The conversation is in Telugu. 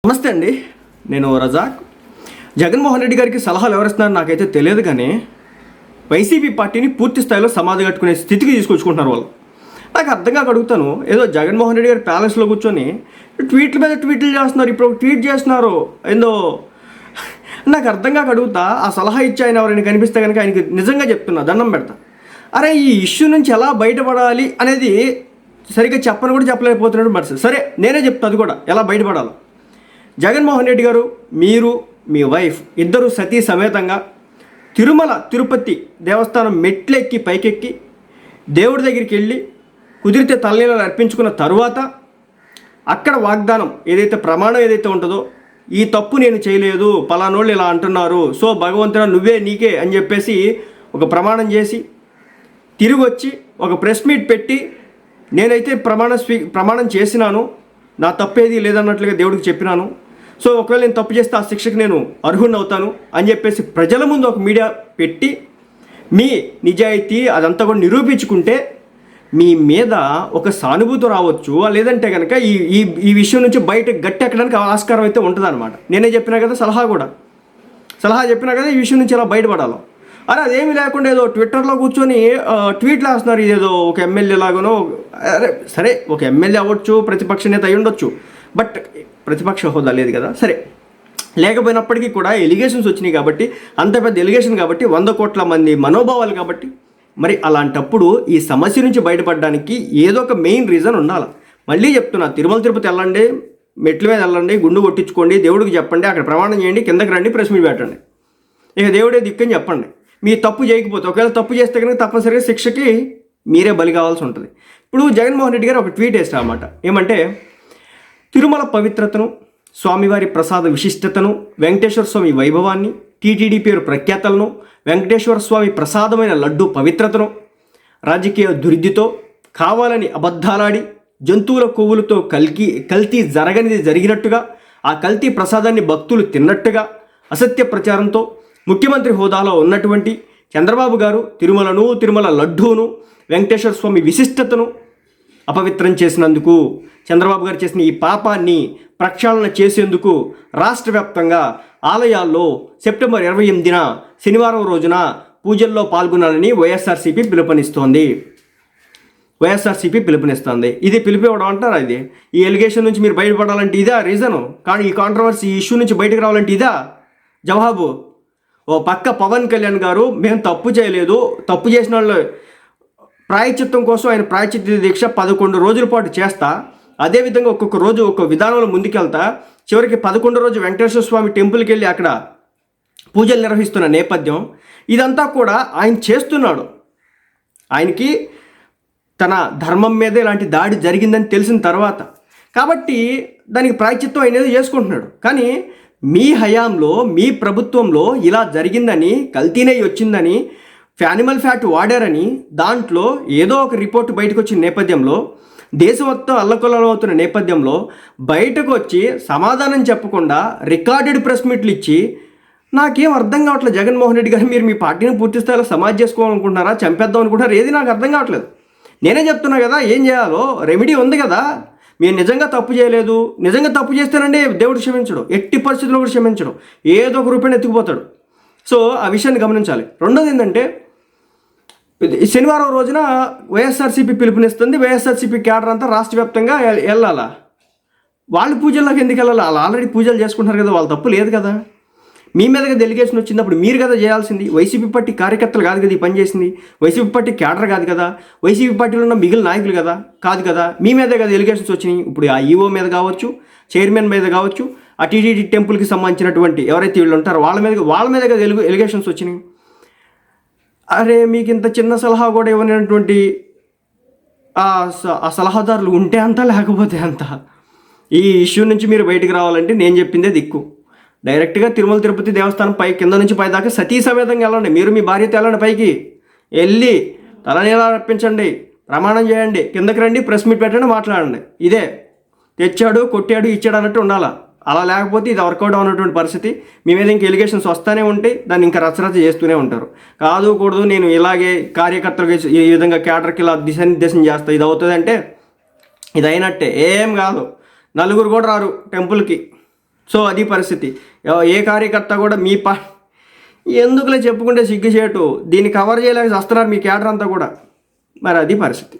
నమస్తే అండి, నేను రజాక్. జగన్మోహన్ రెడ్డి గారికి సలహాలు ఎవరిస్తున్నారో నాకైతే తెలియదు, కానీ వైసీపీ పార్టీని పూర్తి స్థాయిలో సమాధి కట్టుకునే స్థితికి తీసుకొచ్చుకుంటున్నారు వాళ్ళు. నాకు అర్థం కాక అడుగుతాను, ఏదో జగన్మోహన్ రెడ్డి గారి ప్యాలెస్లో కూర్చొని ట్వీట్ల మీద ట్వీట్లు చేస్తున్నారు, ఇప్పుడు ఒక ట్వీట్ చేస్తున్నారు ఏందో. నాకు అర్థం కాక అడుగుతా, ఆ సలహా ఇచ్చి ఆయన ఎవరైనా కనిపిస్తే కనుక ఆయనకి నిజంగా చెప్తున్నా, దండం పెడతా. అరే, ఈ ఇష్యూ నుంచి ఎలా బయటపడాలి అనేది సరిగ్గా చెప్పని కూడా చెప్పలేకపోతున్నాడు. బట్ సరే, నేనే చెప్తాను అది కూడా ఎలా బయటపడాలో. జగన్మోహన్ రెడ్డి గారు, మీరు, మీ వైఫ్ ఇద్దరు సతీ సమేతంగా తిరుమల తిరుపతి దేవస్థానం మెట్లెక్కి పైకెక్కి దేవుడి దగ్గరికి వెళ్ళి కుదిరితే తలనీళ్ళు అర్పించుకున్న తరువాత అక్కడ వాగ్దానం ఏదైతే ప్రమాణం ఏదైతే ఉంటుందో, ఈ తప్పు నేను చేయలేదు, పలానోళ్ళు ఇలా అంటున్నారు, సో భగవంతుడా నువ్వే నీకే అని చెప్పేసి ఒక ప్రమాణం చేసి తిరిగి వచ్చి ఒక ప్రెస్ మీట్ పెట్టి నేనైతే ప్రమాణం చేసినాను, నా తప్పేది లేదన్నట్లుగా దేవుడికి చెప్పినాను, సో ఒకవేళ నేను తప్పు చేస్తే ఆ శిక్షకు నేను అర్హుణ్ణి అవుతాను అని చెప్పేసి ప్రజల ముందు ఒక మీడియా పెట్టి మీ నిజాయితీ అదంతా కూడా నిరూపించుకుంటే మీ మీద ఒక సానుభూతి రావచ్చు. లేదంటే కనుక ఈ విషయం నుంచి బయట గట్టి ఎక్కడానికి ఆస్కారం అయితే ఉంటుంది అనమాట. నేనే చెప్పినా కదా, సలహా చెప్పినా కదా ఈ విషయం నుంచి ఎలా బయటపడాలో. అరే, అదేమీ లేకుండా ఏదో ట్విట్టర్లో కూర్చొని ట్వీట్లు వేస్తున్నారు, ఇదేదో ఒక ఎమ్మెల్యే లాగానో. అరే సరే, ఒక ఎమ్మెల్యే అవ్వచ్చు, ప్రతిపక్ష నేత అయి ఉండొచ్చు, బట్ ప్రతిపక్ష హోదా లేదు కదా. సరే, లేకపోయినప్పటికీ కూడా ఎలిగేషన్స్ వచ్చినాయి కాబట్టి, అంత పెద్ద ఎలిగేషన్ కాబట్టి, 100 కోట్ల మంది మనోభావాలు కాబట్టి, మరి అలాంటప్పుడు ఈ సమస్య నుంచి బయటపడడానికి ఏదో ఒక మెయిన్ రీజన్ ఉండాలి. మళ్ళీ చెప్తున్నా, తిరుమల తిరుపతి వెళ్ళండి, మెట్ల మీద వెళ్ళండి, గుండు కొట్టించుకోండి, దేవుడికి చెప్పండి, అక్కడ ప్రమాణం చేయండి, కిందకి రండి, ప్రెస్ మీట్ పెట్టండి, ఇక దేవుడే దిక్కని చెప్పండి. మీ తప్పు చేయకపోతే, ఒకవేళ తప్పు చేస్తే కనుక తప్పనిసరిగా శిక్షకి మీరే బలి కావాల్సి ఉంటుంది. ఇప్పుడు జగన్మోహన్ రెడ్డి గారు ఒక ట్వీట్ వేస్తారు అన్నమాట. ఏమంటే, తిరుమల పవిత్రతను, స్వామివారి ప్రసాద విశిష్టతను, వెంకటేశ్వర స్వామి వైభవాన్ని, టీటీడీ పేరు ప్రఖ్యాతలను, వెంకటేశ్వర స్వామి ప్రసాదమైన లడ్డు పవిత్రతను రాజకీయ దుర్దితో కావాలని అబద్ధాలాడి జంతువుల కొవ్వులతో కల్తీ జరిగినట్టుగా, ఆ కల్తీ ప్రసాదాన్ని భక్తులు తిన్నట్టుగా అసత్య ప్రచారంతో ముఖ్యమంత్రి హోదాలో ఉన్నటువంటి చంద్రబాబు గారు తిరుమల లడ్డూను, వెంకటేశ్వర స్వామి విశిష్టతను అపవిత్రం చేసినందుకు, చంద్రబాబు గారు చేసిన ఈ పాపాన్ని ప్రక్షాళన చేసేందుకు రాష్ట్ర వ్యాప్తంగా ఆలయాల్లో సెప్టెంబర్ 28న శనివారం రోజున పూజల్లో పాల్గొనాలని వైఎస్ఆర్సీపీ పిలుపునిస్తుంది. ఇది పిలిపివ్వడం అంటారా? ఇది ఈ ఎలిగేషన్ నుంచి మీరు బయటపడాలంటే ఇదా రీజను? కానీ ఈ కాంట్రవర్సీ, ఈ ఇష్యూ నుంచి బయటకు రావాలంటే ఇదా జవాబు? ఓ పక్క పవన్ కళ్యాణ్ గారు, మేము తప్పు చేయలేదు, తప్పు చేసిన వాళ్ళు ప్రాయశ్చిత్తం కోసం ఆయన ప్రాయశ్చిత్త దీక్ష 11 రోజుల పాటు చేస్తా, అదేవిధంగా ఒక్కొక్క రోజు ఒక్కొక్క విధానంలో ముందుకెళ్తా, చివరికి 11 రోజు వెంకటేశ్వర స్వామి టెంపుల్కి వెళ్ళి అక్కడ పూజలు నిర్వహిస్తున్న నేపథ్యం ఇదంతా కూడా ఆయన చేస్తున్నాడు. ఆయనకి తన ధర్మం మీద ఇలాంటి దాడి జరిగిందని తెలిసిన తర్వాత, కాబట్టి దానికి ప్రాయశ్చిత్తం అనేది చేసుకుంటున్నాడు. కానీ మీ హయాంలో, మీ ప్రభుత్వంలో ఇలా జరిగిందని, కల్తీనై వచ్చిందని, యానిమల్ ఫ్యాట్ వాడారని దాంట్లో ఏదో ఒక రిపోర్ట్ బయటకు వచ్చిన నేపథ్యంలో, దేశం మొత్తం అల్లకొల్లం అవుతున్న నేపథ్యంలో బయటకు వచ్చి సమాధానం చెప్పకుండా రికార్డెడ్ ప్రెస్ మీట్లు ఇచ్చి, నాకేం అర్థం కావట్లేదు జగన్మోహన్ రెడ్డి గారు, మీరు మీ పార్టీని పూర్తి స్థాయిలో సమాజ్ చేసుకోవాలనుకుంటున్నారా, చంపేద్దాం అనుకుంటున్నారా, ఏది నాకు అర్థం కావట్లేదు. నేనే చెప్తున్నా కదా, ఏం చేయాలో రెమెడీ ఉంది కదా. మీరు నిజంగా తప్పు చేయలేదు, నిజంగా తప్పు చేస్తానండి దేవుడు క్షమించడు, ఎట్టి పరిస్థితుల్లో కూడా క్షమించడు, ఏదో ఒక రూపాయలు ఎత్తుకుపోతాడు. సో ఆ విషయాన్ని గమనించాలి. రెండోది ఏంటంటే, శనివారం రోజున వైఎస్ఆర్సీపీ పిలుపునిస్తుంది, వైఎస్ఆర్సీపీ క్యాడర్ అంతా రాష్ట్ర వ్యాప్తంగా వెళ్ళాలా. వాళ్ళు పూజల్లోకి ఎందుకు వెళ్ళాలి? వాళ్ళు ఆల్రెడీ పూజలు చేసుకుంటారు కదా, వాళ్ళ తప్పు లేదు కదా. మీ మీదగా డెలిగేషన్ వచ్చినప్పుడు మీరు కదా చేయాల్సింది. వైసీపీ పార్టీ కార్యకర్తలు కాదు కదా ఈ పని చేసింది, వైసీపీ పార్టీ క్యాడర్ కాదు కదా, వైసీపీ పార్టీలో ఉన్న మిగిలిన నాయకులు కాదు కదా, మీ మీదే కదా డెలిగేషన్స్ వచ్చినాయి. ఇప్పుడు ఆ ఈఓ మీద కావచ్చు, చైర్మన్ మీద కావచ్చు, ఆ టీటీడీ టెంపుల్కి సంబంధించినటువంటి ఎవరైతే వీళ్ళు ఉంటారో వాళ్ళ మీద కదా ఎలిగేషన్స్ వచ్చినాయి. అరే, మీకు ఇంత చిన్న సలహా కూడా ఇవ్వనటువంటి ఆ సలహాదారులు ఉంటే అంత, లేకపోతే అంత. ఈ ఇష్యూ నుంచి మీరు బయటికి రావాలంటే నేను చెప్పిందే దిక్కు. డైరెక్ట్గా తిరుమల తిరుపతి దేవస్థానం కింద నుంచి పై దాకా సతీ సమేతంగా వెళ్ళండి. మీరు మీ భార్యతో వెళ్ళండి, పైకి వెళ్ళి తలనీలా రప్పించండి, ప్రమాణం చేయండి, కిందకి రండి, ప్రెస్ మీట్ పెట్టండి, మాట్లాడండి. ఇదే తెచ్చాడు, కొట్టాడు, ఇచ్చాడు అన్నట్టు ఉండాలా. అలా లేకపోతే ఇది వర్కౌట్ అవునటువంటి పరిస్థితి. మీ మీద ఇంకా ఎలిగేషన్స్ వస్తూనే ఉంటాయి, దాన్ని ఇంకా రచరచ చేస్తూనే ఉంటారు. కాదు నేను ఇలాగే కార్యకర్తలకు ఈ విధంగా క్యాడర్కి ఇలా దిశానిర్దేశం చేస్తా, ఇది అవుతుంది అంటే ఇది అయినట్టే. ఏం కాదు, నలుగురు కూడా రారు టెంపుల్కి. సో అది పరిస్థితి. ఏ కార్యకర్త కూడా ఎందుకులే చెప్పుకుంటే సిగ్గుచేటు, దీన్ని కవర్ చేయలేక వస్తున్నారు మీ క్యాడర్ అంతా కూడా. మరి అది పరిస్థితి.